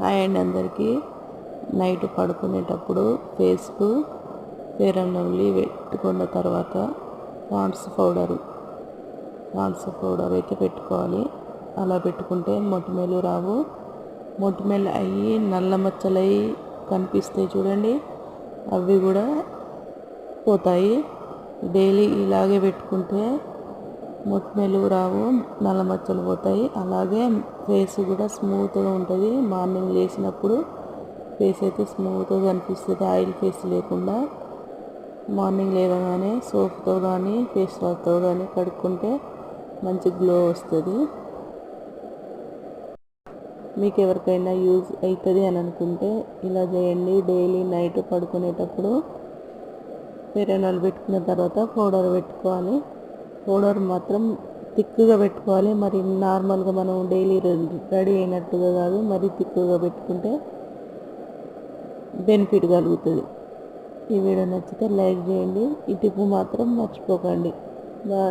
Hi అండి అందరికీ. Night పడుకునేటప్పుడు ఫేస్కు ఫెయిర్ అండ్ లవ్లీ పెట్టుకున్న తర్వాత పాండ్స్ పౌడర్ అయితే పెట్టుకోవాలి. అలా పెట్టుకుంటే మొటిమలు రావు. మొటిమలు అయ్యి నల్ల మచ్చలు అయ్యి కనిపిస్తాయి చూడండి, అవి కూడా పోతాయి. డైలీ ఇలాగే పెట్టుకుంటే మొటిమలు రావు, నల్ల మచ్చలు పోతాయి. అలాగే ఫేస్ కూడా స్మూత్గా ఉంటుంది. మార్నింగ్ లేచినప్పుడు ఫేస్ అయితే స్మూత్గా కనిపిస్తుంది. ఆయిల్ ఫేస్ లేకుండా మార్నింగ్ లేవగానే సోప్తో కానీ ఫేస్ వాష్తో కానీ కడుక్కుంటే మంచి గ్లో వస్తుంది. మీకు ఎవరికైనా యూజ్ అవుతుంది అని అనుకుంటే ఇలా చేయండి. డైలీ నైట్ పడుకునేటప్పుడు ఫెయిర్ అండ్ లవ్లీ పెట్టుకున్న తర్వాత పౌడర్ పెట్టుకోవాలి. పౌడర్ మాత్రం థిక్గా పెట్టుకోవాలి. మరి నార్మల్గా మనం డైలీ రెడీ అయినట్టుగా కాదు, మరి థిక్గా పెట్టుకుంటే బెనిఫిట్ కలుగుతుంది. ఈ వీడియో నచ్చితే లైక్ చేయండి. ఈ టిప్ మాత్రం మర్చిపోకండి. బాయ్.